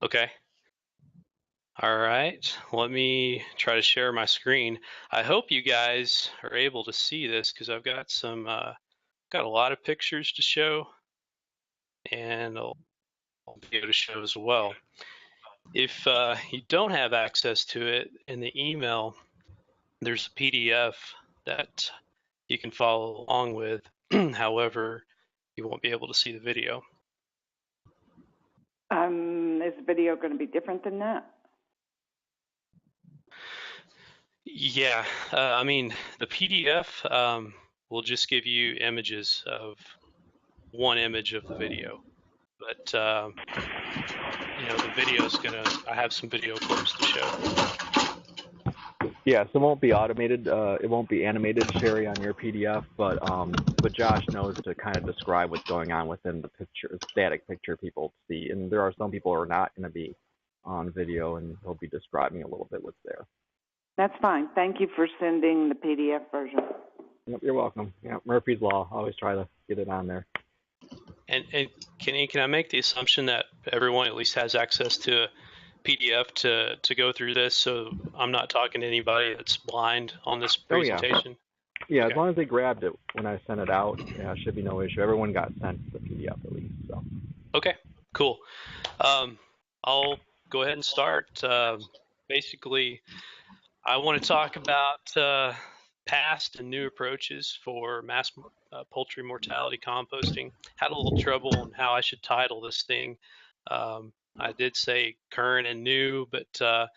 Okay. All right. Let me try to share my screen. I hope you guys are able to see this because I've got got a lot of pictures to show and a video to show as well. If you don't have access to it in the email, there's a PDF that you can follow along with. However, you won't be able to see the video. Is the video going to be different than that? Yeah, I mean, the PDF will just give you images of one image of the video, but the video is I have some video clips to show. Yeah, so it won't be automated. It won't be animated, Sherry, on your PDF, but Josh knows to kind of describe what's going on within the picture, static picture people see. And there are some people who are not going to be on video, and he'll be describing a little bit what's there. That's fine. Thank you for sending the PDF version. Yep, you're welcome. Yeah, Murphy's Law. Always try to get it on there. And can I make the assumption that everyone at least has access to a PDF to go through this, so I'm not talking to anybody that's blind on this presentation? Oh, yeah, okay. As long as they grabbed it when I sent it out, yeah, it should be no issue. Everyone got sent the PDF at least. So. Okay, cool. I'll go ahead and start. Basically, I want to talk about past and new approaches for mass poultry mortality composting. Had a little trouble on how I should title this thing. I did say current and new, but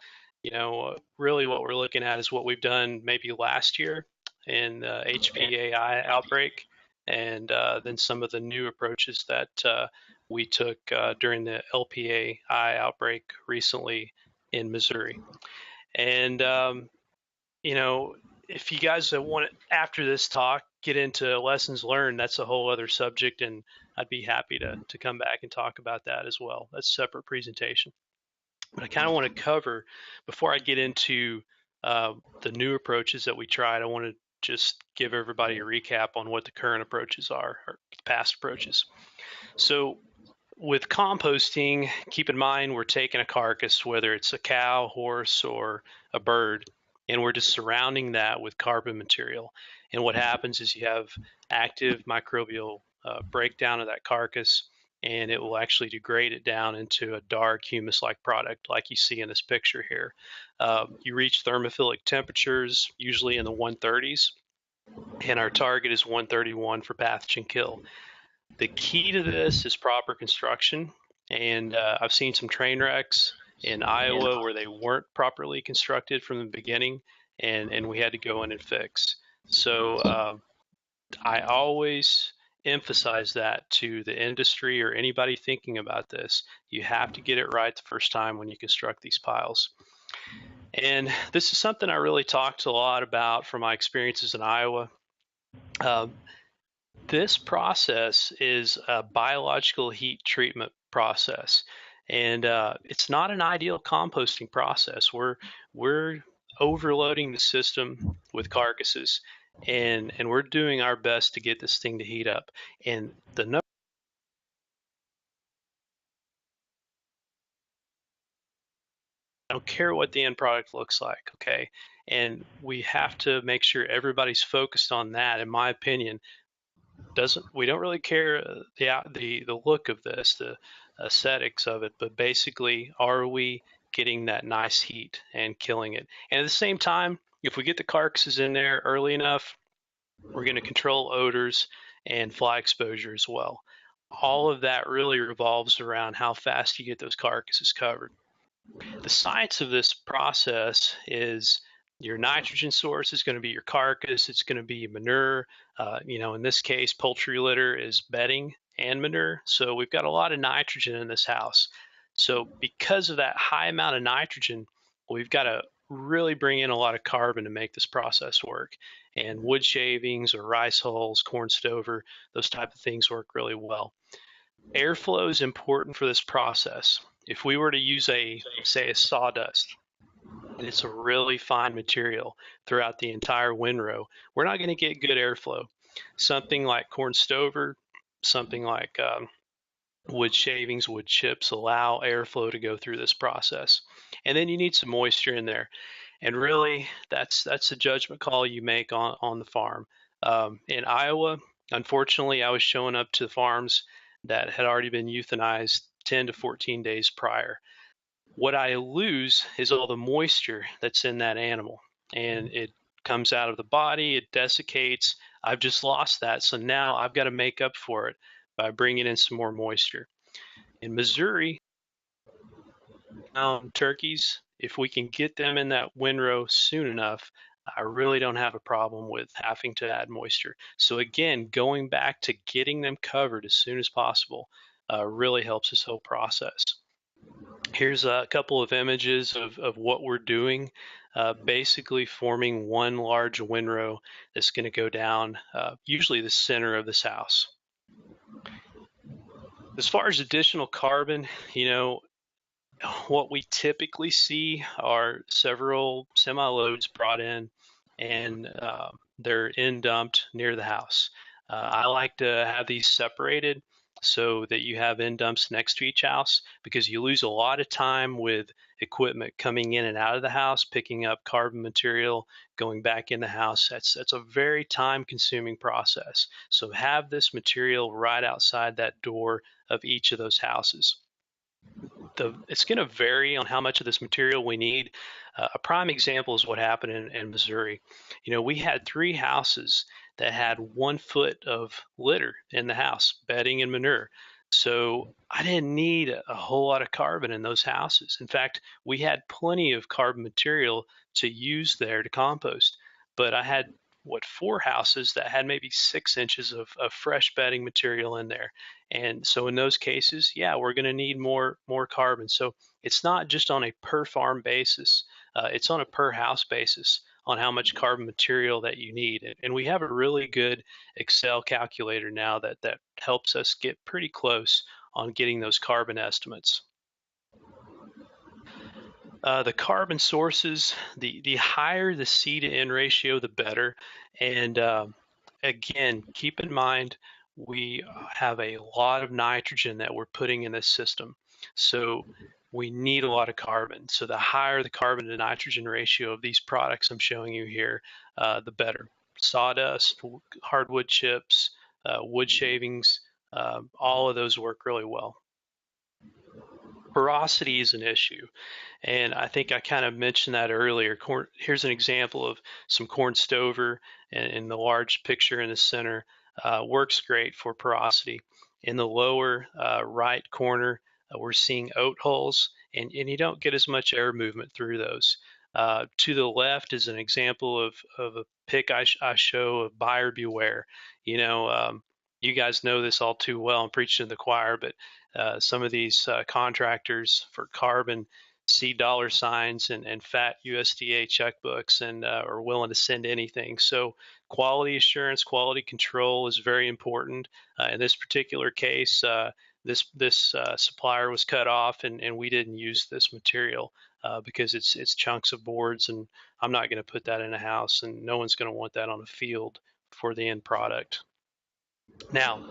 really what we're looking at is what we've done maybe last year in the HPAI outbreak, and then some of the new approaches that we took during the LPAI outbreak recently in Missouri. And if you guys want to, after this talk, get into lessons learned, that's a whole other subject, and I'd be happy to come back and talk about that as well. That's a separate presentation. But I kind of want to cover, before I get into the new approaches that we tried, I want to just give everybody a recap on what the current approaches are, or past approaches. So with composting, keep in mind we're taking a carcass, whether it's a cow, horse, or a bird, and we're just surrounding that with carbon material. And what happens is you have active microbial breakdown of that carcass, and it will actually degrade it down into a dark humus-like product like you see in this picture here. You reach thermophilic temperatures, usually in the 130s, and our target is 131 for pathogen kill. The key to this is proper construction, and I've seen some train wrecks in Iowa where they weren't properly constructed from the beginning, and we had to go in and fix. So I always emphasize that to the industry or anybody thinking about this. You have to get it right the first time when you construct these piles. And this is something I really talked a lot about from my experiences in Iowa. This process is a biological heat treatment process, and it's not an ideal composting process. We're overloading the system with carcasses, and we're doing our best to get this thing to heat up. And the I don't care what the end product looks like, okay? And we have to make sure everybody's focused on that. In my opinion, we don't really care the look of this, the aesthetics of it, but basically, are we getting that nice heat and killing it? And at the same time, if we get the carcasses in there early enough, we're going to control odors and fly exposure as well. All of that really revolves around how fast you get those carcasses covered. The science of this process is your nitrogen source is going to be your carcass. It's going to be manure. In this case, poultry litter is bedding and manure. So we've got a lot of nitrogen in this house. So because of that high amount of nitrogen, we've got to really bring in a lot of carbon to make this process work. And wood shavings or rice hulls, corn stover, those type of things work really well. Airflow is important for this process. If we were to use say a sawdust, and it's a really fine material throughout the entire windrow, we're not going to get good airflow. Something like corn stover, something like wood shavings, wood chips allow airflow to go through this process. And then you need some moisture in there. And really, that's a judgment call you make on the farm. In Iowa, unfortunately, I was showing up to farms that had already been euthanized 10 to 14 days prior. What I lose is all the moisture that's in that animal, and it comes out of the body, it desiccates. I've just lost that, so now I've got to make up for it by bringing in some more moisture. In Missouri, turkeys, if we can get them in that windrow soon enough, I really don't have a problem with having to add moisture. So again, going back to getting them covered as soon as possible really helps this whole process. Here's a couple of images of what we're doing. Basically forming one large windrow that's going to go down usually the center of this house. As far as additional carbon, what we typically see are several semi-loads brought in, and they're in dumped near the house. I like to have these separated so that you have end dumps next to each house, because you lose a lot of time with equipment coming in and out of the house, picking up carbon material, going back in the house. That's a very time consuming process. So have this material right outside that door of each of those houses. It's going to vary on how much of this material we need. A prime example is what happened in Missouri. We had 3 houses that had 1 foot of litter in the house, bedding and manure. So I didn't need a whole lot of carbon in those houses. In fact, we had plenty of carbon material to use there to compost, but I had 4 houses that had maybe 6 inches of fresh bedding material in there. And so in those cases, yeah, we're going to need more carbon. So it's not just on a per farm basis, it's on a per house basis on how much carbon material that you need. And we have a really good Excel calculator now that helps us get pretty close on getting those carbon estimates. The carbon sources, the higher the C to N ratio, the better. And again, keep in mind, we have a lot of nitrogen that we're putting in this system. So we need a lot of carbon. So the higher the carbon to nitrogen ratio of these products I'm showing you here, the better. Sawdust, hardwood chips, wood shavings, all of those work really well. Porosity is an issue, and I think I kind of mentioned that earlier. Here's an example of some corn stover, and in the large picture in the center works great for porosity. In the lower right corner, we're seeing oat hulls, and you don't get as much air movement through those. To the left is an example of a pic I show of buyer beware. You guys know this all too well. I'm preaching to the choir, but some of these contractors for carbon see dollar signs and fat USDA checkbooks and are willing to send anything. So quality assurance, quality control is very important. In this particular case, this supplier was cut off, and we didn't use this material because it's chunks of boards, and I'm not going to put that in a house, and no one's going to want that on a field for the end product. Now,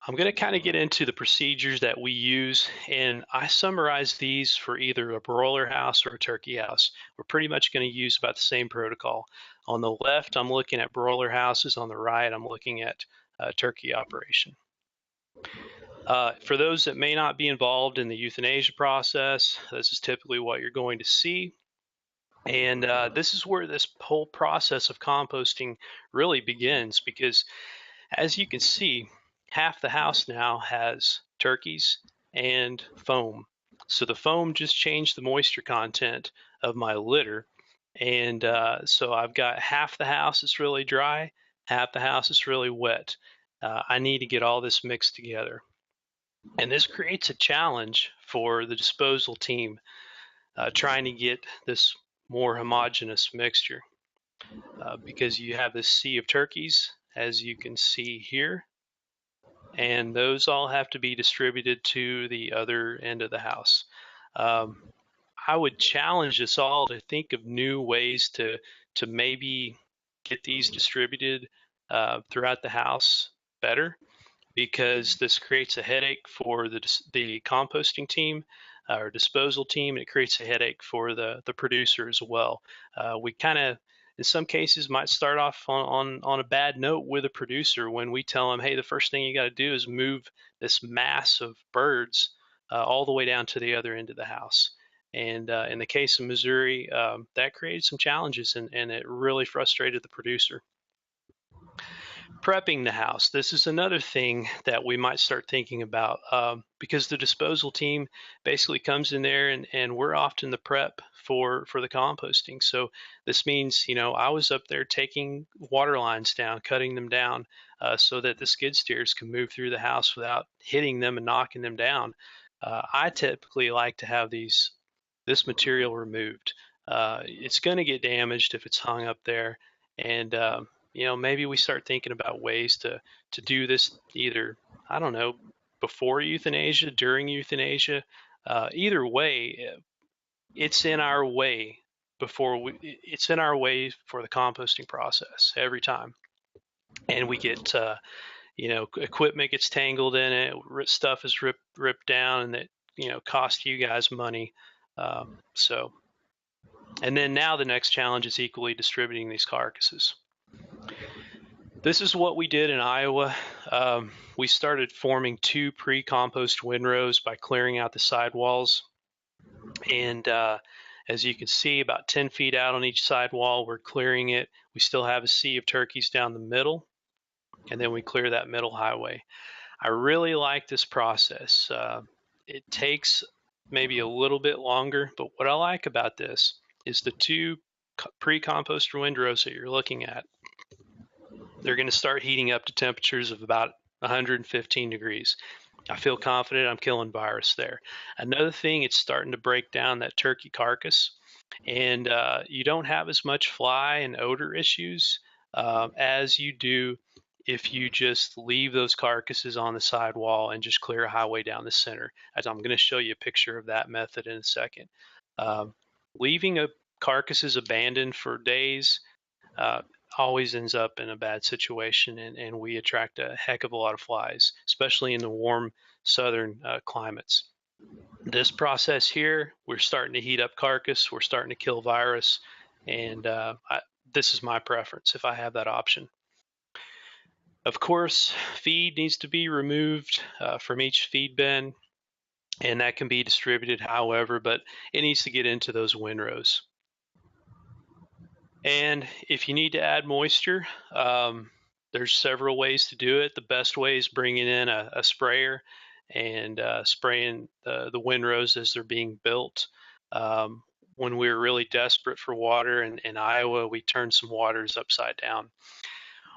I'm going to kind of get into the procedures that we use, and I summarize these for either a broiler house or a turkey house. We're pretty much going to use about the same protocol. On the left, I'm looking at broiler houses. On the right, I'm looking at turkey operation. For those that may not be involved in the euthanasia process, this is typically what you're going to see. And this is where this whole process of composting really begins, because as you can see, half the house now has turkeys and foam. So the foam just changed the moisture content of my litter. And so I've got half the house that's really dry, half the house is really wet. I need to get all this mixed together. And this creates a challenge for the disposal team trying to get this more homogeneous mixture because you have this sea of turkeys, as you can see here, and those all have to be distributed to the other end of the house. I would challenge us all to think of new ways to maybe get these distributed throughout the house better. because this creates a headache for the composting team or disposal team, and it creates a headache for the producer as well. We kind of, in some cases, might start off on a bad note with a producer when we tell them, hey, the first thing you got to do is move this mass of birds all the way down to the other end of the house. And in the case of Missouri, that created some challenges, and it really frustrated the producer. Prepping the house. This is another thing that we might start thinking about because the disposal team basically comes in there and we're often the prep for the composting. So this means, I was up there taking water lines down, cutting them down so that the skid steers can move through the house without hitting them and knocking them down. I typically like to have this material removed. It's going to get damaged if it's hung up there, and maybe we start thinking about ways to do this either, I don't know, before euthanasia, during euthanasia. Either way, it's in our way it's in our way for the composting process every time. And we get, equipment gets tangled in it, stuff is ripped down, and that, cost you guys money. And then now the next challenge is equally distributing these carcasses. This is what we did in Iowa. We started forming 2 pre-compost windrows by clearing out the sidewalls. And as you can see, about 10 feet out on each sidewall, we're clearing it. We still have a sea of turkeys down the middle, and then we clear that middle highway. I really like this process. It takes maybe a little bit longer, but what I like about this is the 2 pre-compost windrows that you're looking at. They're going to start heating up to temperatures of about 115 degrees. I feel confident I'm killing virus there. Another thing, it's starting to break down that turkey carcass, and you don't have as much fly and odor issues as you do if you just leave those carcasses on the sidewall and just clear a highway down the center. As I'm going to show you a picture of that method in a second. Leaving carcasses abandoned for days always ends up in a bad situation, and we attract a heck of a lot of flies, especially in the warm southern climates. This process here, we're starting to heat up carcass, we're starting to kill virus, and this is my preference if I have that option. Of course, feed needs to be removed from each feed bin, and that can be distributed however, but it needs to get into those windrows. And if you need to add moisture, there's several ways to do it. The best way is bringing in a sprayer and spraying the windrows as they're being built. When we were really desperate for water in Iowa, we turned some waters upside down.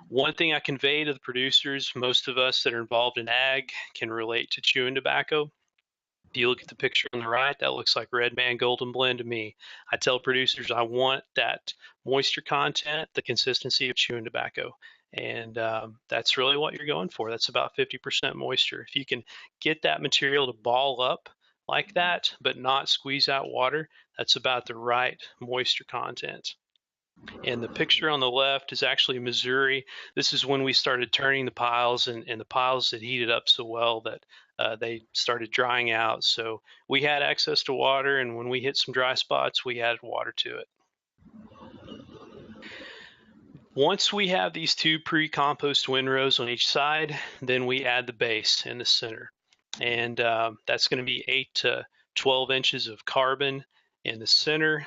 One thing I convey to the producers, most of us that are involved in ag can relate to chewing tobacco. If you look at the picture on the right, that looks like Red Man Golden Blend to me. I tell producers I want that moisture content, the consistency of chewing tobacco. And that's really what you're going for. That's about 50% moisture. If you can get that material to ball up like that, but not squeeze out water, that's about the right moisture content. And the picture on the left is actually Missouri. This is when we started turning the piles, and the piles had heated up so well that they started drying out. So we had access to water, and when we hit some dry spots, we added water to it. Once we have these 2 pre-compost windrows on each side, then we add the base in the center. And that's going to be 8 to 12 inches of carbon in the center.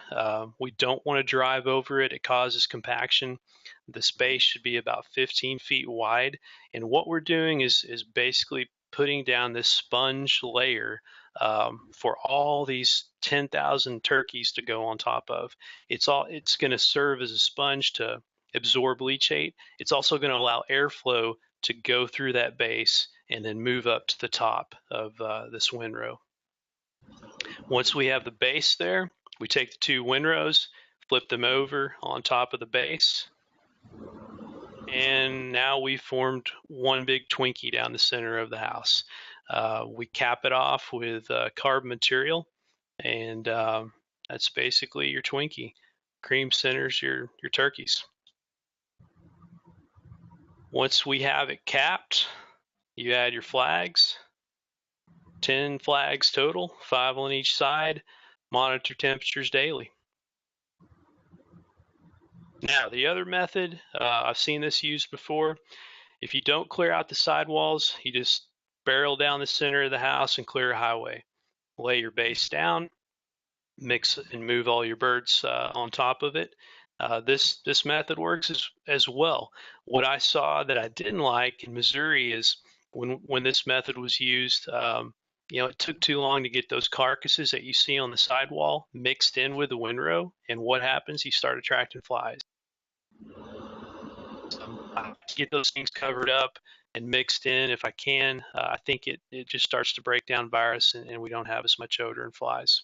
We don't want to drive over it. It causes compaction. The space should be about 15 feet wide. And what we're doing is basically putting down this sponge layer for all these 10,000 turkeys to go on top of. It's going to serve as a sponge to absorb leachate. It's also going to allow airflow to go through that base and then move up to the top of this windrow. Once we have the base there, we take the 2 windrows, flip them over on top of the base, and now we formed one big Twinkie down the center of the house. We cap it off with carbon material, and that's basically your Twinkie. Cream centers your turkeys. Once we have it capped, You add your flags, 10 flags total, 5 on each side. Monitor temperatures daily. Now, the other method, I've seen this used before. If you don't clear out the sidewalls, you just barrel down the center of the house and clear a highway. Lay your base down, mix and move all your birds on top of it. This method works as well. What I saw that I didn't like in Missouri is when this method was used, it took too long to get those carcasses that you see on the sidewall mixed in with the windrow. And what happens? You start attracting flies. To get those things covered up and mixed in if I can. I think it just starts to break down virus and we don't have as much odor and flies.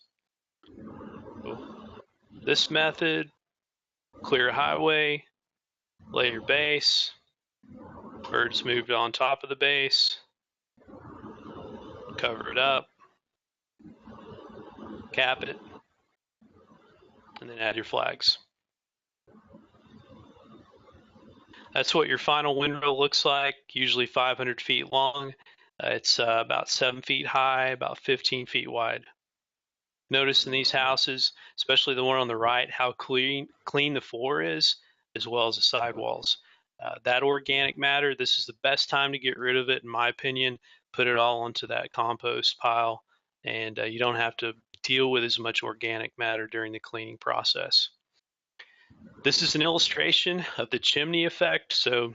So this method, clear a highway, lay your base, birds moved on top of the base, cover it up, cap it, and then add your flags. That's what your final windrow looks like, usually 500 feet long. It's about 7 feet high, about 15 feet wide. Notice in these houses, especially the one on the right, how clean the floor is, as well as the sidewalls. That organic matter, this is the best time to get rid of it, in my opinion. Put it all onto that compost pile, and you don't have to deal with as much organic matter during the cleaning process. This is an illustration of the chimney effect. So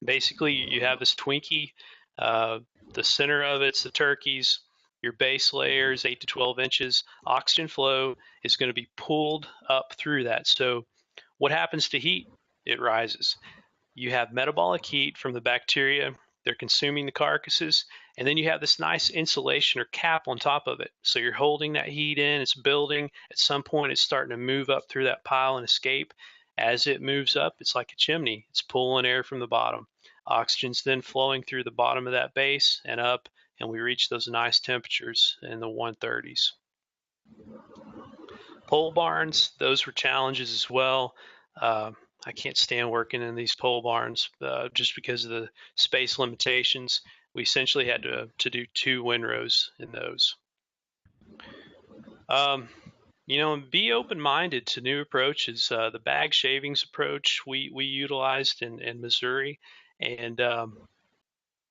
basically, you have this Twinkie. The center of it's the turkeys. Your base layer is 8 to 12 inches. Oxygen flow is going to be pulled up through that. So what happens to heat? It rises. You have metabolic heat from the bacteria. They're consuming the carcasses. And then you have this nice insulation or cap on top of it. So you're holding that heat in. It's building. At some point, it's starting to move up through that pile and escape. As it moves up, it's like a chimney. It's pulling air from the bottom. Oxygen's then flowing through the bottom of that base and up, and we reach those nice temperatures in the 130s. Pole barns, those were challenges as well. I can't stand working in these pole barns just because of the space limitations. We essentially had to do 2 windrows in those. Be open-minded to new approaches. The bag shavings approach we utilized in Missouri, and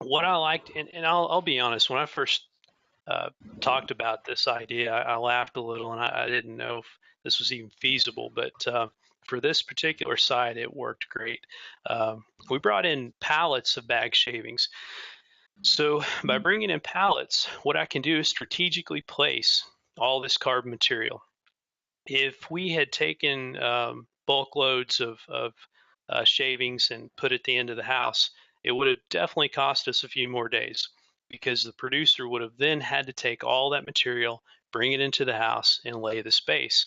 what I liked, and I'll be honest, when I first talked about this idea, I laughed a little, and I didn't know if this was even feasible, but for this particular site, it worked great. We brought in pallets of bag shavings. So by bringing in pallets, what I can do is strategically place all this carbon material. If we had taken bulk loads of shavings and put at the end of the house, it would have definitely cost us a few more days, because the producer would have then had to take all that material, bring it into the house, and lay the space.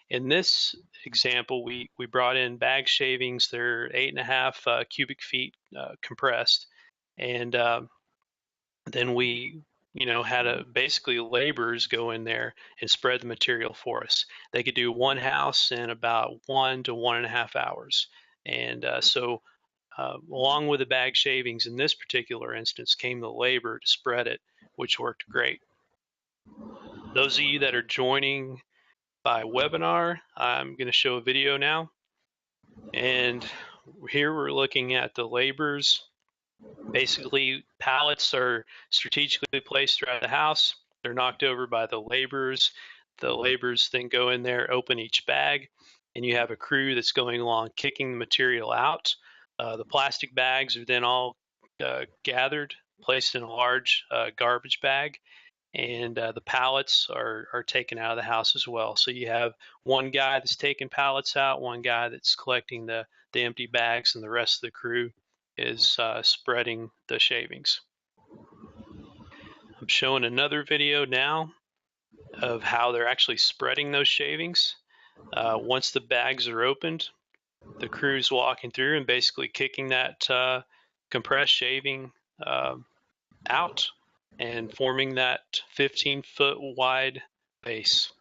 In this example, we brought in bag shavings. They're 8.5 cubic feet compressed, and then we had basically laborers go in there and spread the material for us. They could do one house in about 1 to 1.5 hours. And so along with the bag shavings in this particular instance came the labor to spread it, which worked great. Those of you that are joining by webinar, I'm going to show a video now. And here we're looking at the laborers. Basically, pallets are strategically placed throughout the house. They're knocked over by the laborers. The laborers then go in there, open each bag, and you have a crew that's going along kicking the material out. The plastic bags are then all gathered, placed in a large garbage bag, and the pallets are taken out of the house as well. So you have one guy that's taking pallets out, one guy that's collecting the empty bags, and the rest of the crew is spreading the shavings. I'm showing another video now of how they're actually spreading those shavings. Once the bags are opened, the crew's walking through and basically kicking that compressed shaving out and forming that 15-foot wide base.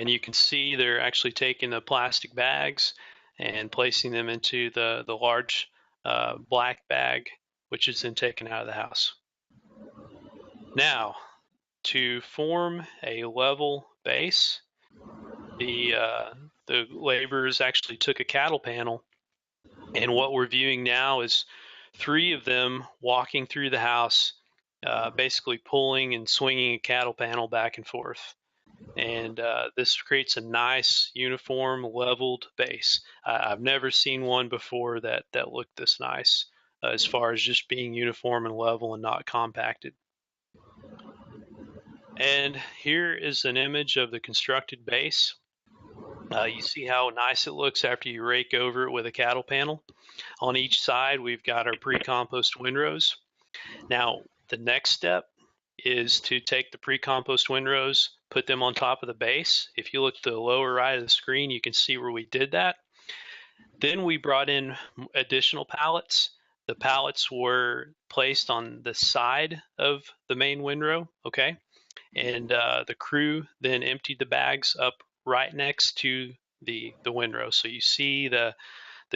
And you can see they're actually taking the plastic bags and placing them into the large black bag, which is then taken out of the house. Now, to form a level base, the laborers actually took a cattle panel, and what we're viewing now is 3 of them walking through the house, basically pulling and swinging a cattle panel back and forth. And this creates a nice, uniform, leveled base. I've never seen one before that looked this nice, as far as just being uniform and level and not compacted. And here is an image of the constructed base. You see how nice it looks after you rake over it with a cattle panel. On each side, we've got our pre-compost windrows. Now, the next step is to take the pre-compost windrows, put them on top of the base. If you look to the lower right of the screen, you can see where we did that. Then we brought in additional pallets. The pallets were placed on the side of the main windrow, okay? And the crew then emptied the bags up right next to the windrow. So you see the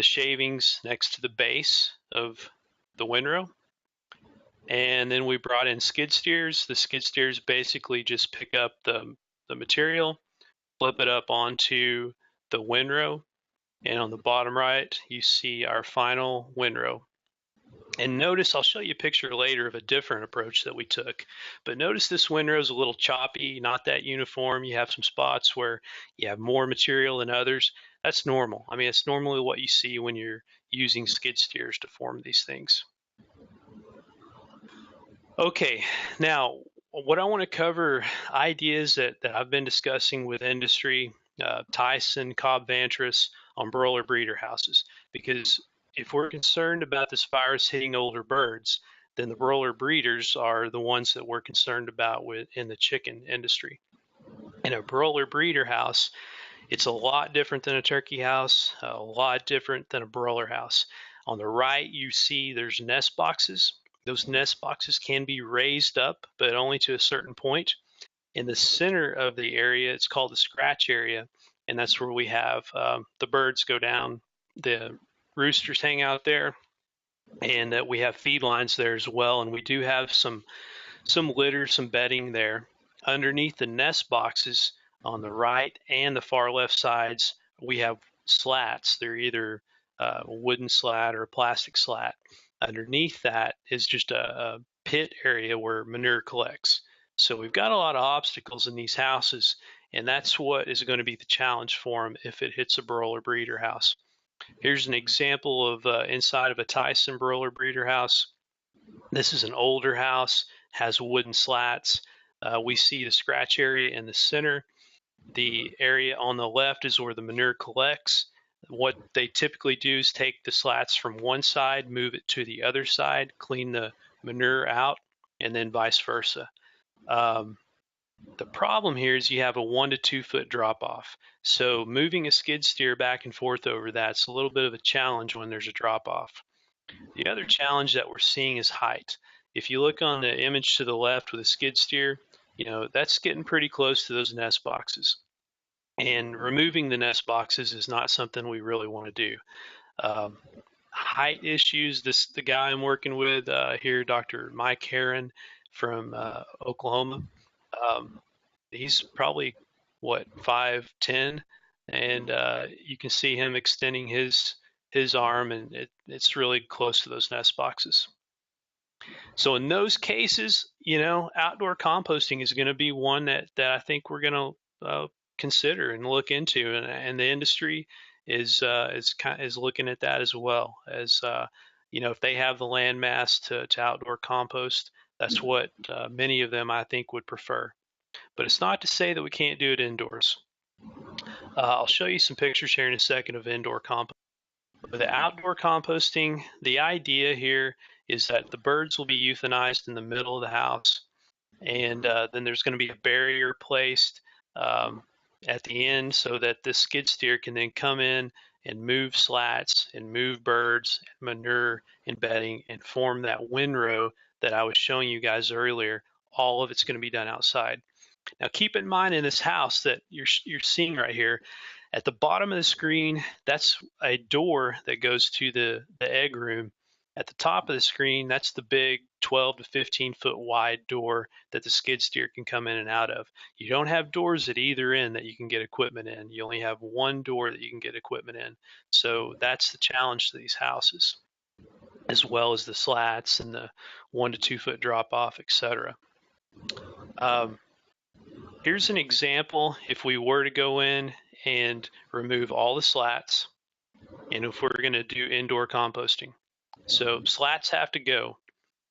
shavings next to the base of the windrow. And then we brought in skid steers. The skid steers basically just pick up the material, flip it up onto the windrow, and on the bottom right, you see our final windrow. And notice, I'll show you a picture later of a different approach that we took. But notice this windrow is a little choppy, not that uniform. You have some spots where you have more material than others. That's normal. I mean, it's normally what you see when you're using skid steers to form these things. Okay, now what I want to cover, ideas that I've been discussing with industry, Tyson, Cobb Ventris, on broiler breeder houses, because if we're concerned about this virus hitting older birds, then the broiler breeders are the ones that we're concerned about in the chicken industry. In a broiler breeder house, it's a lot different than a turkey house, a lot different than a broiler house. On the right, you see there's nest boxes. Those nest boxes can be raised up, but only to a certain point. In the center of the area, it's called the scratch area, and that's where we have the birds go down, the roosters hang out there, and we have feed lines there as well. And we do have some litter, some bedding there. Underneath the nest boxes on the right and the far left sides, we have slats. They're either a wooden slat or a plastic slat. Underneath that is just a pit area where manure collects. So we've got a lot of obstacles in these houses, and that's what is going to be the challenge for them if it hits a broiler breeder house. Here's an example of inside of a Tyson broiler breeder house. This is an older house, has wooden slats. We see the scratch area in the center. The area on the left is where the manure collects. What they typically do is take the slats from one side, move it to the other side, clean the manure out, and then vice versa. The problem here is you have a 1 to 2 foot drop off. So moving a skid steer back and forth over that's a little bit of a challenge when there's a drop off. The other challenge that we're seeing is height. If you look on the image to the left with a skid steer, that's getting pretty close to those nest boxes. And removing the nest boxes is not something we really want to do. Height issues, the guy I'm working with here, Dr. Mike Herron from Oklahoma, he's probably, 5'10", and you can see him extending his arm, and it's really close to those nest boxes. So in those cases, outdoor composting is going to be one that I think we're going to consider and look into, and the industry is looking at that as well. As if they have the land mass to outdoor compost, that's what many of them I think would prefer. But it's not to say that we can't do it indoors. I'll show you some pictures here in a second of indoor compost. With the outdoor composting, the idea here is that the birds will be euthanized in the middle of the house, and then there's going to be a barrier placed at the end so that the skid steer can then come in and move slats and move birds, manure, and bedding, and form that windrow that I was showing you guys earlier. All of it's going to be done outside. Now keep in mind in this house that you're seeing right here, at the bottom of the screen, that's a door that goes to the egg room. At the top of the screen, that's the big 12 to 15 foot wide door that the skid steer can come in and out of. You don't have doors at either end that you can get equipment in. You only have one door that you can get equipment in. So that's the challenge to these houses, as well as the slats and the 1 to 2 foot drop off, etc. Here's an example if we were to go in and remove all the slats, and if we're going to do indoor composting. So slats have to go.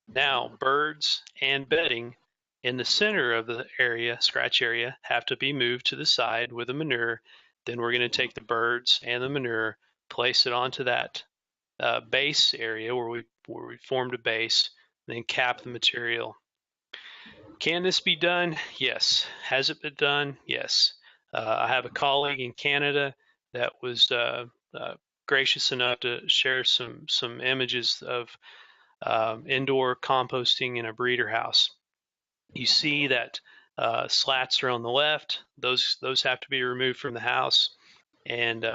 Now birds and bedding in the center of the area, scratch area, have to be moved to the side with the manure. Then we're going to take the birds and the manure, place it onto that base area where we formed a base, then cap the material. Can this be done? Yes. Has it been done? Yes. I have a colleague in Canada that was gracious enough to share some images of indoor composting in a breeder house. You see that slats are on the left. Those have to be removed from the house, and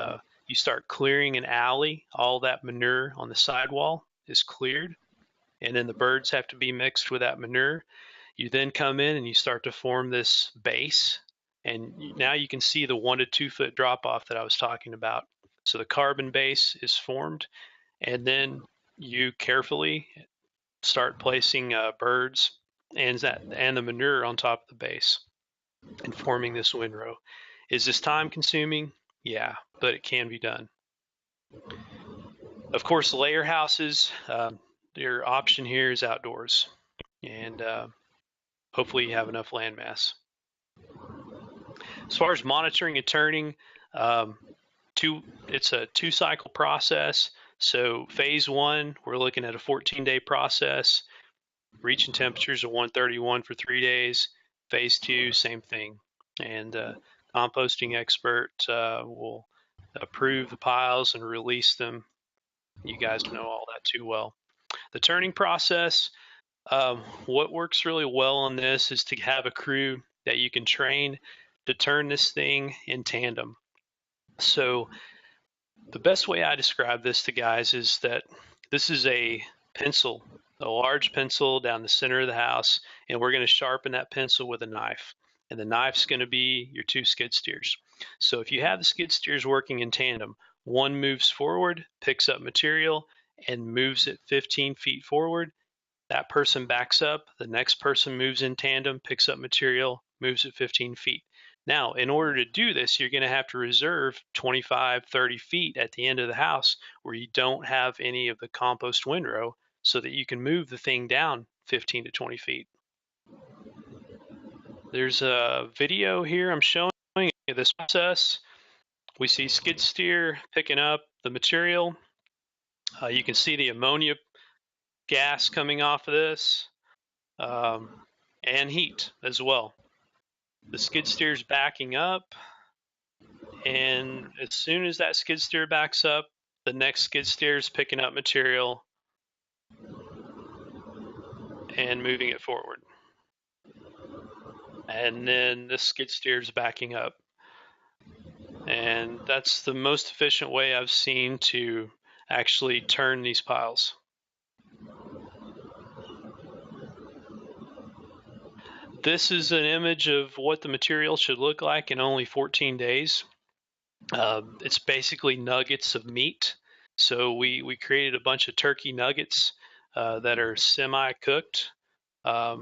you start clearing an alley. All that manure on the sidewall is cleared, and then the birds have to be mixed with that manure. You then come in and you start to form this base, and now you can see the 1 to 2 foot drop off that I was talking about. So the carbon base is formed, and then you carefully start placing birds and the manure on top of the base and forming this windrow. Is this time consuming? Yeah, but it can be done. Of course, layer houses, your option here is outdoors, and hopefully you have enough land mass. As far as monitoring and turning, it's a 2-cycle process. So phase 1, we're looking at a 14-day process, reaching temperatures of 131 for 3 days. Phase 2, same thing. And composting expert will approve the piles and release them. You guys know all that too well. The turning process, what works really well on this is to have a crew that you can train to turn this thing in tandem. So the best way I describe this to guys is that this is a pencil, a large pencil down the center of the house, and we're going to sharpen that pencil with a knife. And the knife's going to be your 2 skid steers. So if you have the skid steers working in tandem, one moves forward, picks up material, and moves it 15 feet forward. That person backs up, the next person moves in tandem, picks up material, moves it 15 feet. Now, in order to do this, you're going to have to reserve 25, 30 feet at the end of the house where you don't have any of the compost windrow so that you can move the thing down 15 to 20 feet. There's a video here I'm showing this process. We see skid steer picking up the material. You can see the ammonia gas coming off of this, and heat as well. The skid steer's backing up, and as soon as that skid steer backs up, the next skid steer is picking up material and moving it forward. And then the skid steer is backing up. And that's the most efficient way I've seen to actually turn these piles. This is an image of what the material should look like in only 14 days. It's basically nuggets of meat. So we created a bunch of turkey nuggets that are semi-cooked. I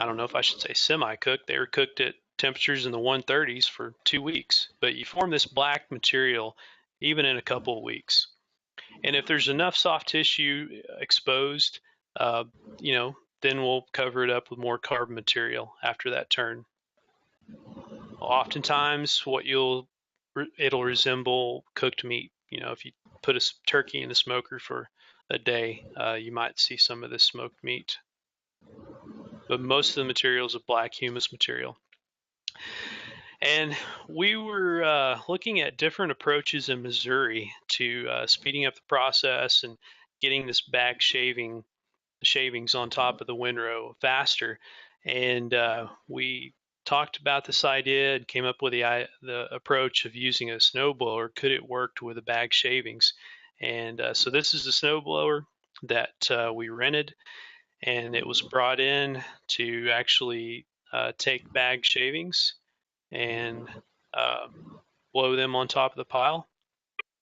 don't know if I should say semi-cooked. They were cooked at temperatures in the 130s for 2 weeks. But you form this black material even in a couple of weeks. And if there's enough soft tissue exposed, then we'll cover it up with more carbon material after that turn. Oftentimes, it'll resemble cooked meat. If you put a turkey in the smoker for a day, you might see some of this smoked meat. But most of the material is a black humus material. And we were looking at different approaches in Missouri to speeding up the process and getting this bag shavings on top of the windrow faster. And we talked about this idea and came up with the approach of using a snowblower. Could it work with the bag shavings? And so this is the snowblower that we rented, and it was brought in to actually take bag shavings and blow them on top of the pile.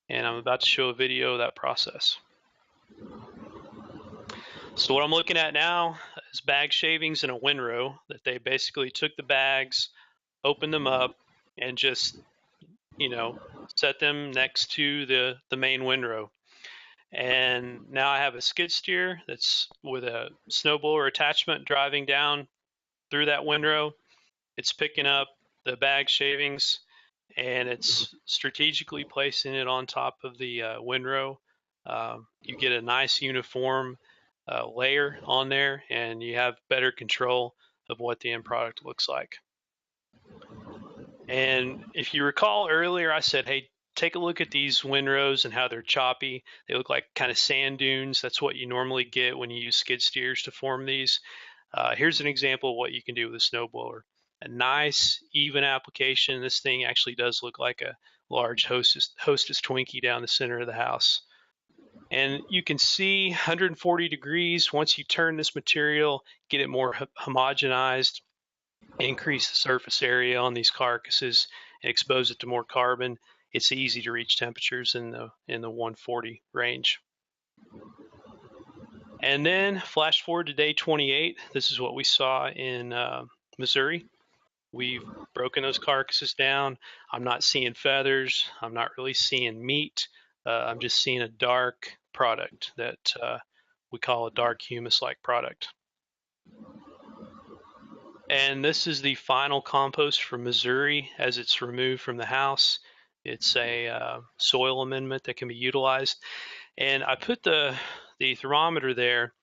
And I'm about to show a video of that process. So what I'm looking at now is bag shavings in a windrow that they basically took the bags, opened them up, and just, set them next to the main windrow. And now I have a skid steer that's with a snowblower attachment driving down through that windrow. It's picking up the bag shavings and it's strategically placing it on top of the windrow. You get a nice uniform layer on there, and you have better control of what the end product looks like. And if you recall earlier, I said, hey, take a look at these windrows and how they're choppy. They look like kind of sand dunes. That's what you normally get when you use skid steers to form these. Here's an example of what you can do with a snowblower. A nice, even application. This thing actually does look like a large Hostess Twinkie down the center of the house. And you can see 140 degrees. Once you turn this material, get it more homogenized, increase the surface area on these carcasses, and expose it to more carbon, it's easy to reach temperatures in the 140 range. And then flash forward to day 28. This is what we saw in Missouri. We've broken those carcasses down. I'm not seeing feathers. I'm not really seeing meat. I'm just seeing a dark product that we call a dark humus-like product. And this is the final compost from Missouri as it's removed from the house. It's a soil amendment that can be utilized. And I put the thermometer there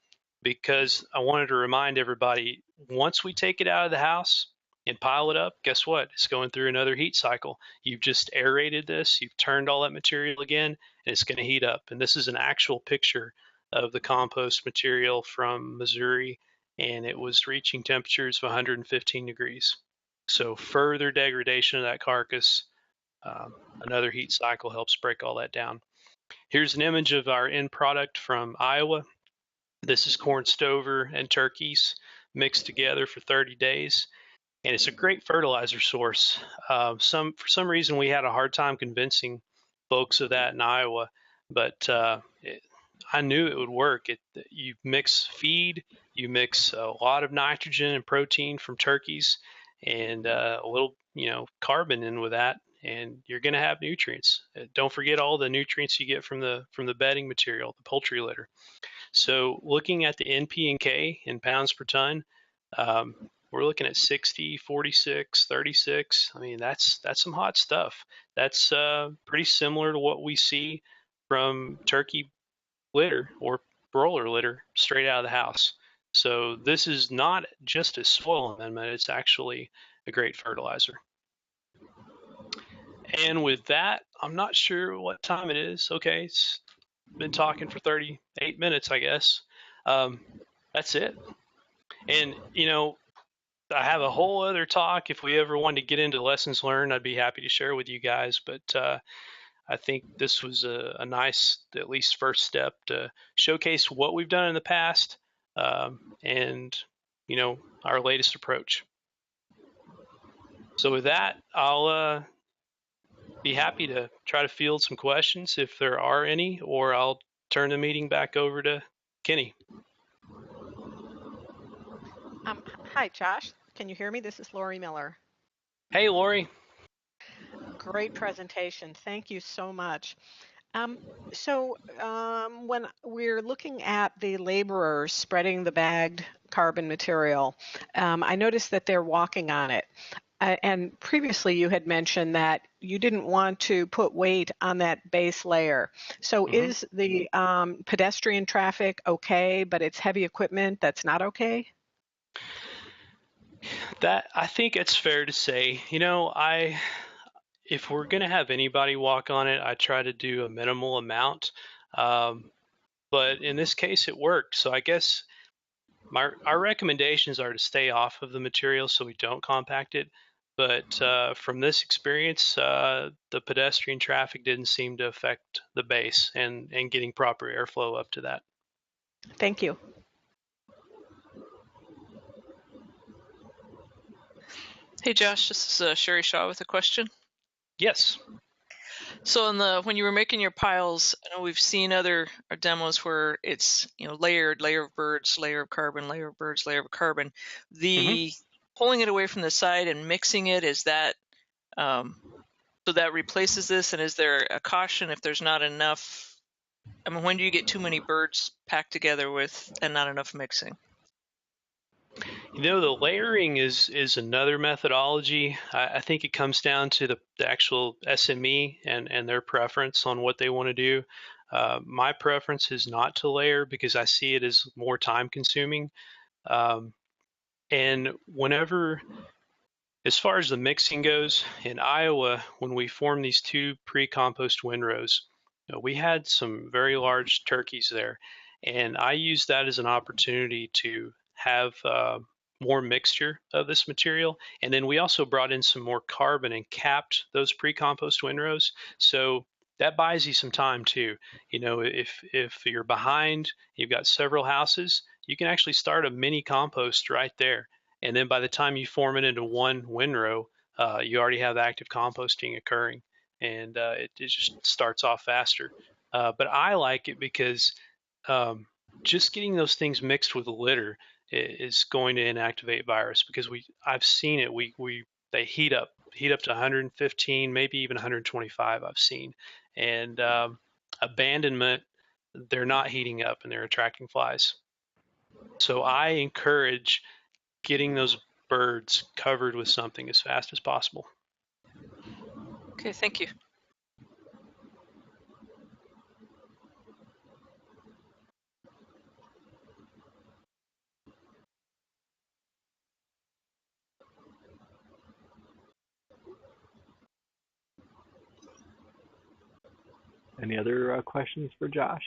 because I wanted to remind everybody, once we take it out of the house and pile it up, guess what? It's going through another heat cycle. You've just aerated this, you've turned all that material again, and it's going to heat up. And this is an actual picture of the compost material from Missouri, and it was reaching temperatures of 115 degrees. So further degradation of that carcass, another heat cycle helps break all that down. Here's an image of our end product from Iowa. This is corn stover and turkeys mixed together for 30 days. And it's a great fertilizer source. For some reason, we had a hard time convincing folks of that in Iowa, but I knew it would work. You mix feed, you mix a lot of nitrogen and protein from turkeys, and a little, carbon in with that, and you're going to have nutrients. Don't forget all the nutrients you get from the bedding material, the poultry litter. So, looking at the NP and K in pounds per ton. We're looking at 60, 46, 36. I mean, that's some hot stuff. That's pretty similar to what we see from turkey litter or broiler litter straight out of the house. So this is not just a soil amendment, it's actually a great fertilizer. And with that, I'm not sure what time it is. Okay, it's been talking for 38 minutes, I guess. That's it. And, I have a whole other talk. If we ever wanted to get into lessons learned, I'd be happy to share with you guys. But I think this was a nice, at least first step to showcase what we've done in the past and, our latest approach. So with that, I'll be happy to try to field some questions if there are any, or I'll turn the meeting back over to Kenny. Hi, Josh. Can you hear me? This is Lori Miller. Hey, Lori. Great presentation. Thank you so much. When we're looking at the laborers spreading the bagged carbon material, I noticed that they're walking on it. And previously you had mentioned that you didn't want to put weight on that base layer. So is the pedestrian traffic okay, but it's heavy equipment that's not okay? That, I think it's fair to say. If we're going to have anybody walk on it, I try to do a minimal amount. But in this case, it worked. So I guess Our recommendations are to stay off of the material so we don't compact it. But from this experience, the pedestrian traffic didn't seem to affect the base and getting proper airflow up to that. Thank you. Hey Josh, this is Sherry Shaw with a question. Yes. So when you were making your piles, I know we've seen other demos where it's layered, layer of birds, layer of carbon, layer of birds, layer of carbon. The pulling it away from the side and mixing it, is that so that replaces this? And is there a caution if there's not enough? I mean, when do you get too many birds packed together with and not enough mixing? The layering is another methodology. I think it comes down to the actual SME and their preference on what they want to do. My preference is not to layer because I see it as more time consuming. And whenever, as far as the mixing goes, in Iowa, when we formed these 2 pre-compost windrows, we had some very large turkeys there. And I used that as an opportunity to have more mixture of this material. And then we also brought in some more carbon and capped those pre-compost windrows. So that buys you some time too. If you're behind, you've got several houses, you can actually start a mini compost right there. And then by the time you form it into one windrow, you already have active composting occurring, and it just starts off faster. But I like it because just getting those things mixed with litter is going to inactivate virus, because I've seen it. They heat up to 115, maybe even 125. I've seen, and abandonment, they're not heating up and they're attracting flies. So I encourage getting those birds covered with something as fast as possible. Okay, thank you. Any other questions for Josh?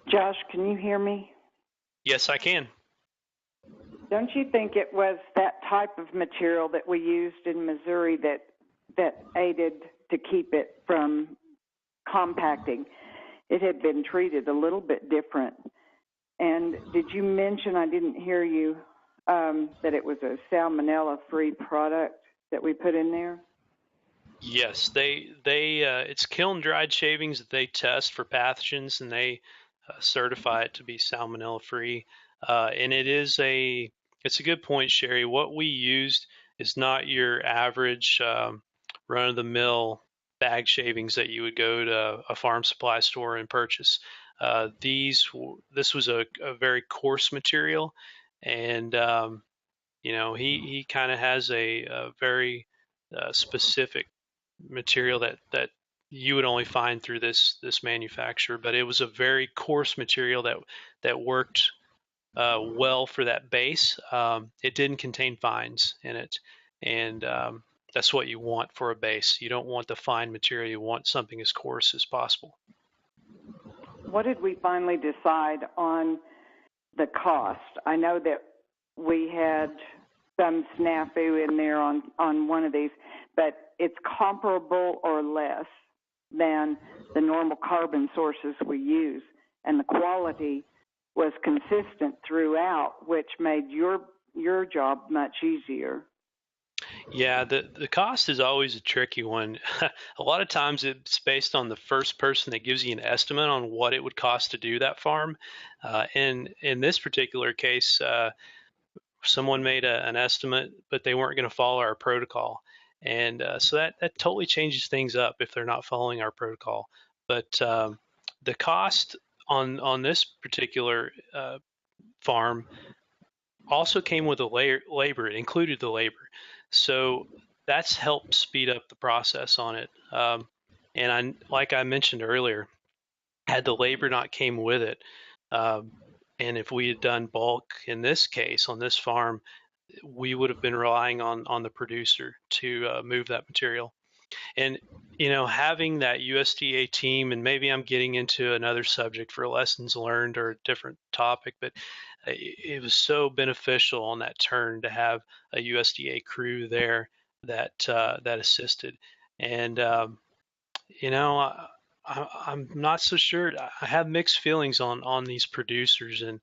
Josh, can you hear me? Yes, I can. Don't you think it was that type of material that we used in Missouri that aided to keep it from compacting? It had been treated a little bit different. And did you mention, I didn't hear you, that it was a salmonella-free product that we put in there? Yes, it's kiln dried shavings that they test for pathogens, and they certify it to be salmonella free. And it's a good point, Sherry. What we used is not your average run of the mill bag shavings that you would go to a farm supply store and purchase. This was a very coarse material, and he kind of has a very specific material that you would only find through this manufacturer. But it was a very coarse material that worked well for that base. It didn't contain fines in it, and that's what you want for a base. You don't want the fine material. You want something as coarse as possible. What did we finally decide on the cost? I know that we had some snafu in there on one of these, but it's comparable or less than the normal carbon sources we use, and the quality was consistent throughout, which made your job much easier. Yeah, the cost is always a tricky one. A lot of times it's based on the first person that gives you an estimate on what it would cost to do that farm. And in this particular case, someone made an estimate, but they weren't going to follow our protocol. And so that totally changes things up if they're not following our protocol. But the cost on this particular farm also came with the labor. It included the labor. So that's helped speed up the process on it. And like I mentioned earlier, had the labor not came with it, and if we had done bulk in this case on this farm, we would have been relying on the producer to move that material. And, having that USDA team, and maybe I'm getting into another subject for lessons learned or a different topic, but it was so beneficial on that turn to have a USDA crew there that assisted. And, I'm not so sure. I have mixed feelings on these producers, and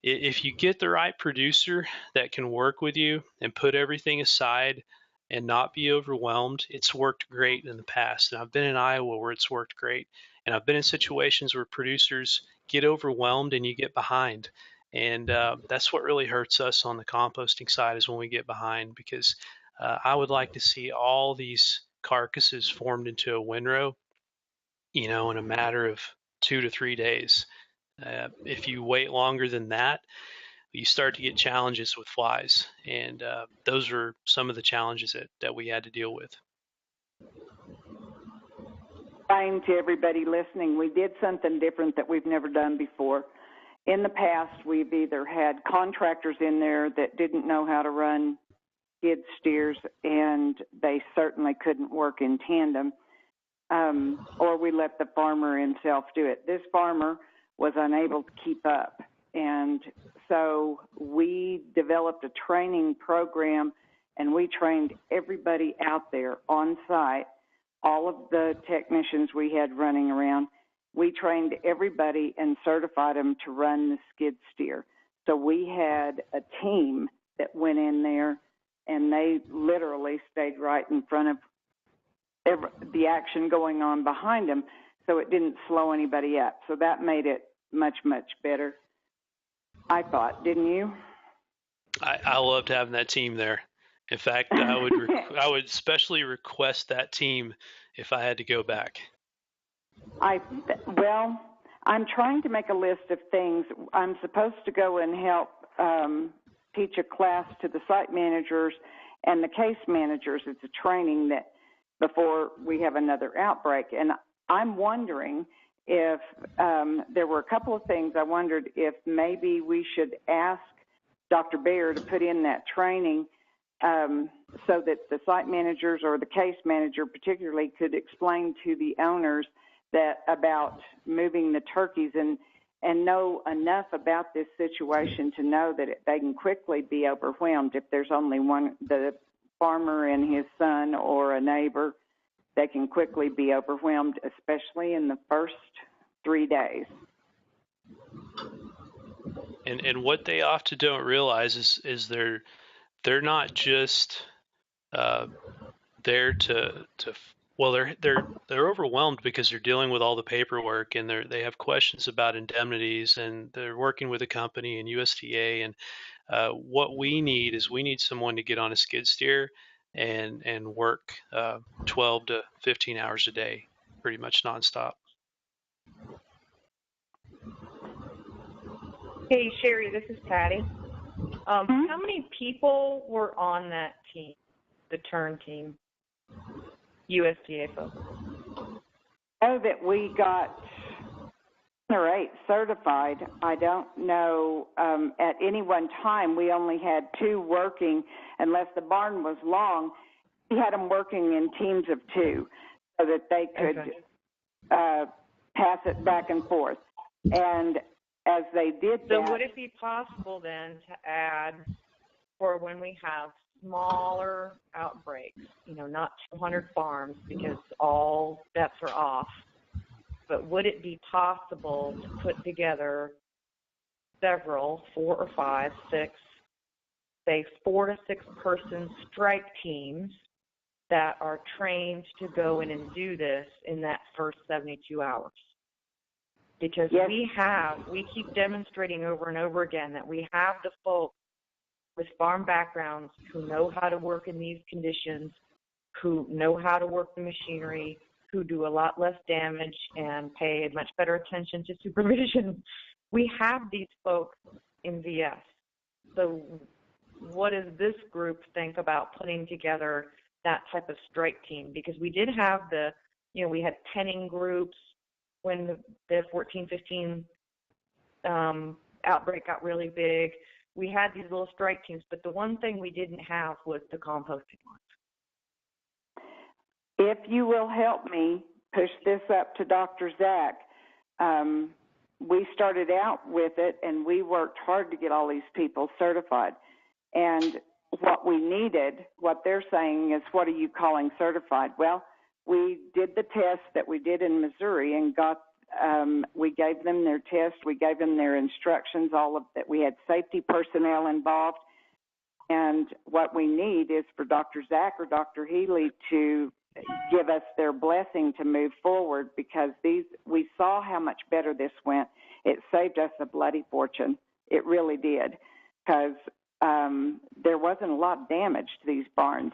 if you get the right producer that can work with you and put everything aside and not be overwhelmed, it's worked great in the past. And I've been in Iowa where it's worked great. And I've been in situations where producers get overwhelmed and you get behind. And that's what really hurts us on the composting side, is when we get behind, because I would like to see all these carcasses formed into a windrow, in a matter of 2 to 3 days. If you wait longer than that, you start to get challenges with flies, and those are some of the challenges that we had to deal with. Explain to everybody listening, we did something different that we've never done before. In the past, we've either had contractors in there that didn't know how to run skid steers, and they certainly couldn't work in tandem, or we let the farmer himself do it. This farmer was unable to keep up, and so we developed a training program, and we trained everybody out there on site, all of the technicians we had running around. We trained everybody and certified them to run the skid steer. So we had a team that went in there, and they literally stayed right in front of the action going on behind them, so it didn't slow anybody up. So that made it much, much better, I thought. Didn't you? I loved having that team there. In fact, I would especially request that team if I had to go back. Well, I'm trying to make a list of things. I'm supposed to go and help teach a class to the site managers and the case managers. It's a training that before we have another outbreak. And I'm wondering if there were a couple of things. I wondered if maybe we should ask Dr. Bayer to put in that training so that the site managers or the case manager particularly could explain to the owners that about moving the turkeys and know enough about this situation to know that they can quickly be overwhelmed if there's only one, the farmer and his son or a neighbor. They can quickly be overwhelmed, especially in the first 3 days. And what they often don't realize is they're not just there to well, they're overwhelmed because they're dealing with all the paperwork, and they have questions about indemnities, and they're working with a company and USDA. And what we need someone to get on a skid steer and work 12 to 15 hours a day, pretty much nonstop. Hey, Sherry, this is Patty. How many people were on that team, the turn team, USDA folks? I know that we got 7 or 8 certified. I don't know. At any one time, we only had 2 working, unless the barn was long. We had them working in teams of 2 so that they could pass it back and forth. And as they did that. So would it be possible then to add, for when we have smaller outbreaks, not 200 farms because all bets are off, but would it be possible to put together several, 4 or 5, 6, say 4 to 6 person strike teams that are trained to go in and do this in that first 72 hours? Because yes. we keep demonstrating over and over again that we have the folks with farm backgrounds who know how to work in these conditions, who know how to work the machinery, who do a lot less damage and pay much better attention to supervision. We have these folks in VS. So what does this group think about putting together that type of strike team? Because we did have we had penning groups when the 14-15 outbreak got really big. we had these little strike teams, but the one thing we didn't have was the composting ones. If you will help me push this up to Dr. Zach, we started out with it, and we worked hard to get all these people certified. And what we needed, what they're saying is, what are you calling certified? Well, we did the test that we did in Missouri and got, we gave them their test, we gave them their instructions, all of that. We had safety personnel involved. And what we need is for Dr. Zach or Dr. Healy to give us their blessing to move forward, because we saw how much better this went. It saved us a bloody fortune. It really did, because there wasn't a lot of damage to these barns,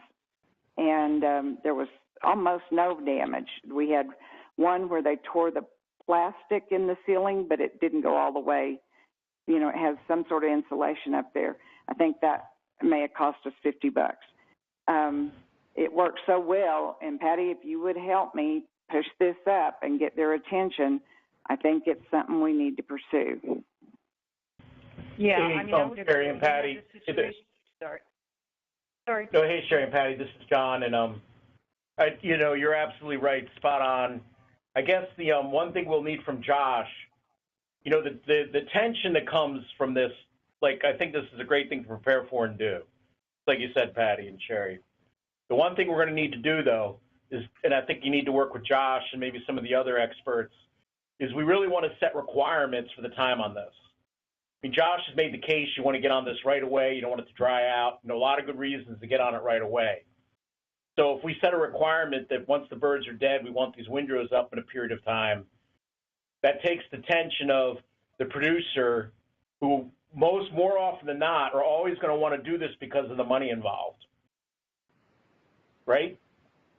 and there was almost no damage. We had one where they tore the plastic in the ceiling, but it didn't go all the way. You know, it has some sort of insulation up there. I think that may have cost us $50. It worked so well, and Patty, if you would help me push this up and get their attention, I think it's something we need to pursue. Yeah, hey, I mean, Sherry and Patty. Sorry. No, hey, Sherry and Patty, this is John, and you know, you're absolutely right, spot on. I guess the one thing we'll need from Josh, you know, the tension that comes from this, like, I think this is a great thing to prepare for and do, like you said, Patty and Sherry. The one thing we're going to need to do, though, is, and I think you need to work with Josh and maybe some of the other experts, is we really want to set requirements for the time on this. I mean, Josh has made the case you want to get on this right away. You don't want it to dry out. You know, a lot of good reasons to get on it right away. So if we set a requirement that once the birds are dead, we want these windrows up in a period of time, that takes the tension of the producer, who more often than not are always going to want to do this because of the money involved. Right?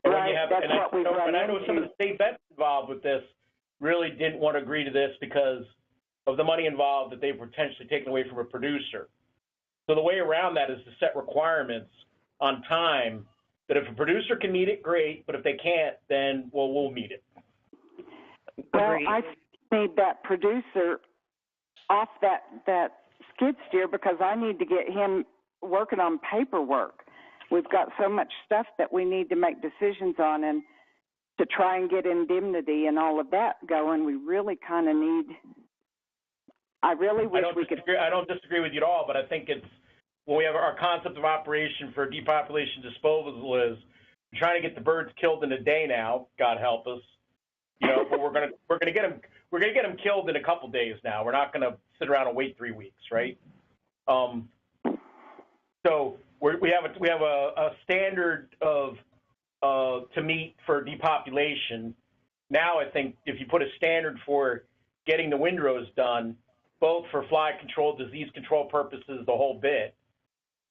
Right, and I know some of the state vets involved with this really didn't want to agree to this because of the money involved that they've potentially taken away from a producer. So the way around that is to set requirements on time that if a producer can meet it, great, but if they can't, then, well, we'll meet it. Well, I need that producer off that skid steer, because I need to get him working on paperwork. We've got so much stuff that we need to make decisions on, and to try and get indemnity and all of that going, we really kind of need. I really wish we could. I don't disagree with you at all, but I think it's when we have our concept of operation for depopulation disposal is we're trying to get the birds killed in a day now. God help us, you know. But we're gonna get them killed in a couple days now. We're not gonna sit around and wait 3 weeks, right? So we have a standard of to meet for depopulation. Now I think if you put a standard for getting the windrows done, both for fly control, disease control purposes, the whole bit,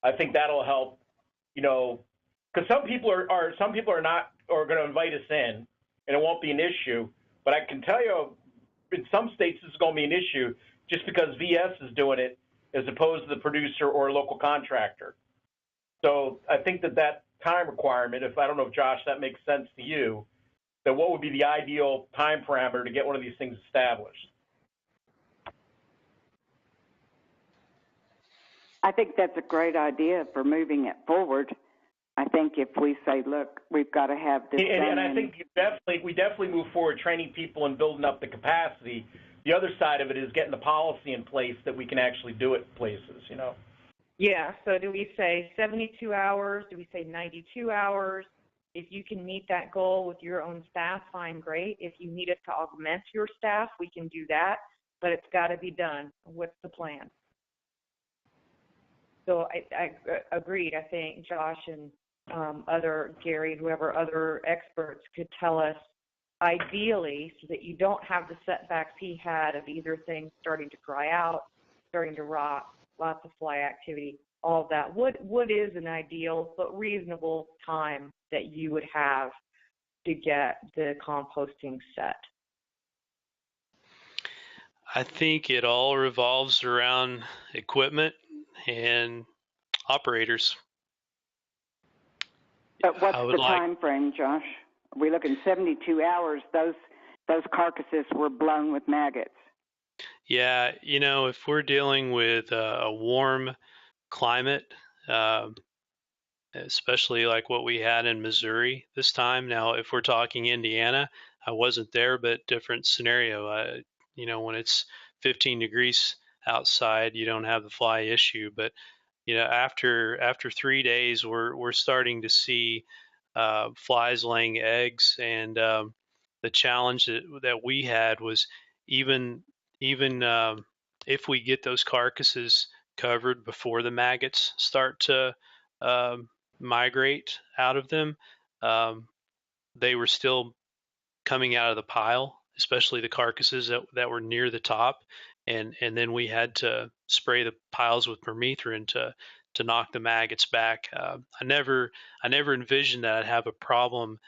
I think that'll help. You know, because some people are going to invite us in, and it won't be an issue. But I can tell you, in some states, this is going to be an issue just because VS is doing it as opposed to the producer or a local contractor. So I think that time requirement, I don't know if, Josh, that makes sense to you, that what would be the ideal time parameter to get one of these things established? I think that's a great idea for moving it forward. I think if we say, look, we've got to have this done. And I think we definitely move forward training people and building up the capacity. The other side of it is getting the policy in place that we can actually do it places, you know. Yeah, so do we say 72 hours? Do we say 92 hours? If you can meet that goal with your own staff, fine, great. If you need us to augment your staff, we can do that, but it's got to be done. What's the plan? So I agreed. I think Josh and Gary, whoever other experts could tell us ideally, so that you don't have the setbacks he had of either things starting to dry out, starting to rot, lots of fly activity, all of that. What is an ideal but reasonable time that you would have to get the composting set? I think it all revolves around equipment and operators. But what's the time frame, Josh? Are we looking 72 hours? Those carcasses were blown with maggots. Yeah, if we're dealing with a warm climate, especially like what we had in Missouri this time. Now, if we're talking Indiana, I wasn't there, but different scenario. When it's 15 degrees outside, you don't have the fly issue. But after 3 days, we're starting to see flies laying eggs, and the challenge that we had was even if we get those carcasses covered before the maggots start to um, migrate out of them, um, they were still coming out of the pile, especially the carcasses that were near the top, and then we had to spray the piles with permethrin to knock the maggots back. I never envisioned that I'd have a problem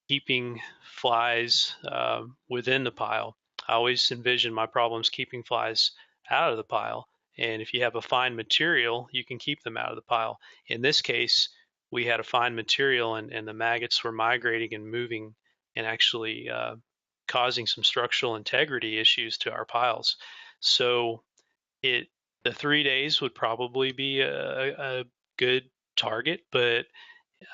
keeping flies within the pile. I always envision my problems keeping flies out of the pile. And if you have a fine material, you can keep them out of the pile. In this case, we had a fine material, and the maggots were migrating and moving and actually causing some structural integrity issues to our piles. So it the 3 days would probably be a good target, but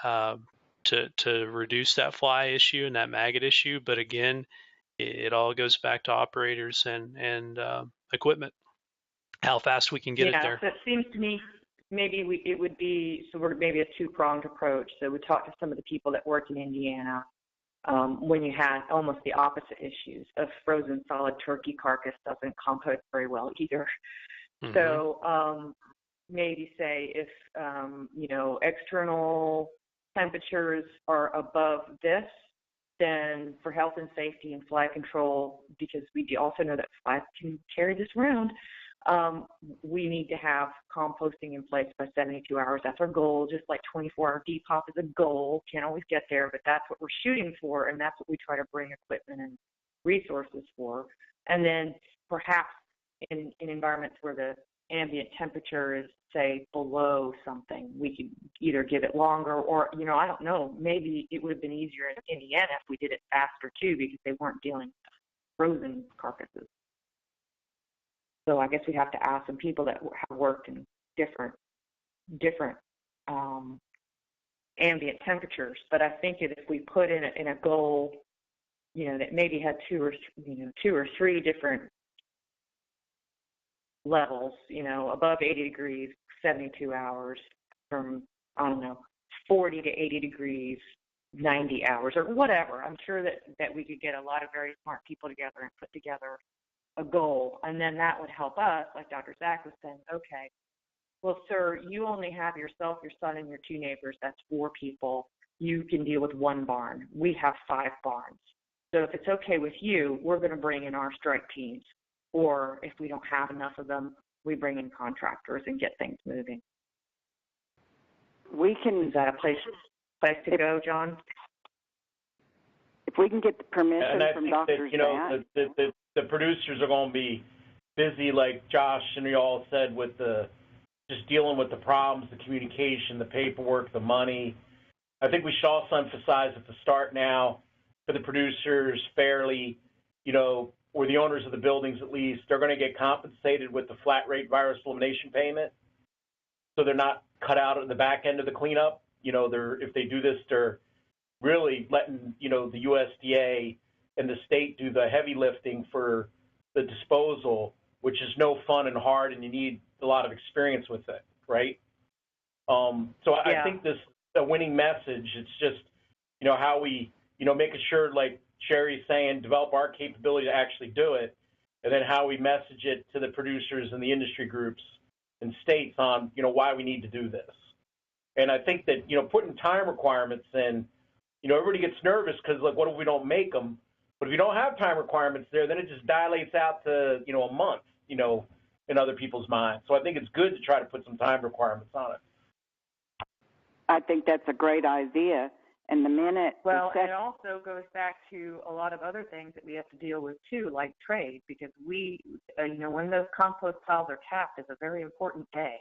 uh, to reduce that fly issue and that maggot issue. But again, it all goes back to operators and equipment, how fast we can get it there. So it seems to me maybe it would be maybe a two-pronged approach. So we talked to some of the people that worked in Indiana when you had almost the opposite issues. A frozen solid turkey carcass doesn't compost very well either. Mm-hmm. So maybe say if external temperatures are above this, then for health and safety and fly control, because we also know that flies can carry this around, we need to have composting in place by 72 hours. That's our goal. Just like 24-hour depop is a goal. Can't always get there, but that's what we're shooting for, and that's what we try to bring equipment and resources for. And then perhaps in environments where the ambient temperature is, say, below something, we could either give it longer or, I don't know, maybe it would have been easier in Indiana if we did it faster too, because they weren't dealing with frozen carcasses. So I guess we'd have to ask some people that have worked in different ambient temperatures. But I think if we put in a goal, that maybe had two or three different levels, above 80 degrees, 72 hours, from, 40 to 80 degrees, 90 hours, or whatever. I'm sure that we could get a lot of very smart people together and put together a goal, and then that would help us, like Dr. Zach was saying, okay, well, sir, you only have yourself, your son, and your two neighbors. That's 4 people. You can deal with 1 barn. We have 5 barns. So if it's okay with you, we're going to bring in our strike teams. Or if we don't have enough of them, we bring in contractors and get things moving. Is that a place to go, John? If we can get the permission from Dr. Zach. The producers are going to be busy, like Josh and you all said, with just dealing with the problems, the communication, the paperwork, the money. I think we should also emphasize at the start now, for the producers, fairly, or the owners of the buildings at least, they're going to get compensated with the flat rate virus elimination payment. So they're not cut out at the back end of the cleanup. If they do this, they're really letting, the USDA and the state do the heavy lifting for the disposal, which is no fun and hard, and you need a lot of experience with it, right? I think this is a winning message. It's just, how we, making sure, like Sherry's saying, develop our capability to actually do it, and then how we message it to the producers and the industry groups and states on, why we need to do this. And I think that, putting time requirements in, everybody gets nervous because, like, what if we don't make them? But if you don't have time requirements there, then it just dilates out to, a month, in other people's minds. So I think it's good to try to put some time requirements on it. I think that's a great idea. And the minute... Well, and it also goes back to a lot of other things that we have to deal with, too, like trade, because we, when those compost piles are tapped is a very important day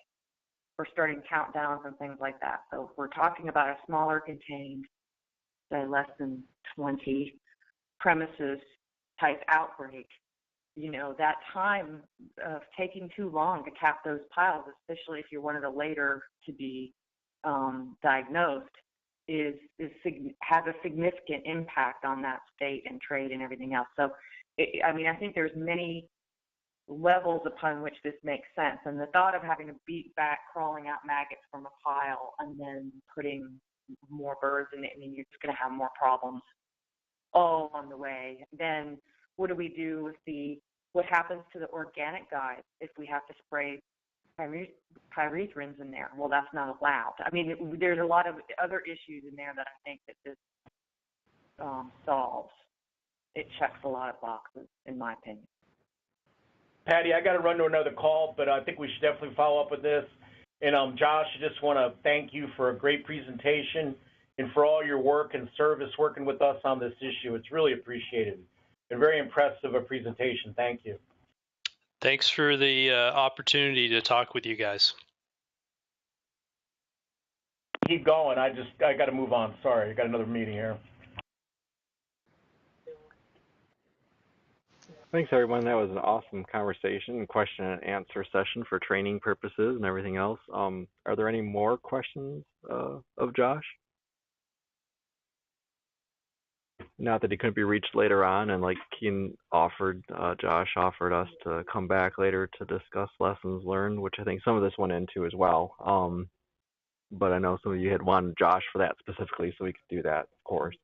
for starting countdowns and things like that. So if we're talking about a smaller contained, say, less than 20 premises type outbreak, that time of taking too long to cap those piles, especially if you're one of the later to be diagnosed, has a significant impact on that state and trade and everything else. So, I think there's many levels upon which this makes sense. And the thought of having to beat back crawling out maggots from a pile and then putting more birds in it, you're just going to have more problems all along the way. Then what do we do with what happens to the organic guys if we have to spray pyrethrins in there? Well, that's not allowed. There's a lot of other issues in there that I think that this solves. It checks a lot of boxes, in my opinion. Patty, I got to run to another call, but I think we should definitely follow up with this. And Josh, I just want to thank you for a great presentation and for all your work and service working with us on this issue. It's really appreciated and very impressive a presentation. Thank you. Thanks for the opportunity to talk with you guys. Keep going. I got to move on. Sorry, I got another meeting here. Thanks, everyone. That was an awesome conversation and question and answer session for training purposes and everything else. Are there any more questions of Josh? Not that he couldn't be reached later on, and like Keen offered, Josh offered us to come back later to discuss lessons learned, which I think some of this went into as well. But I know some of you had wanted Josh for that specifically, so we could do that, of course.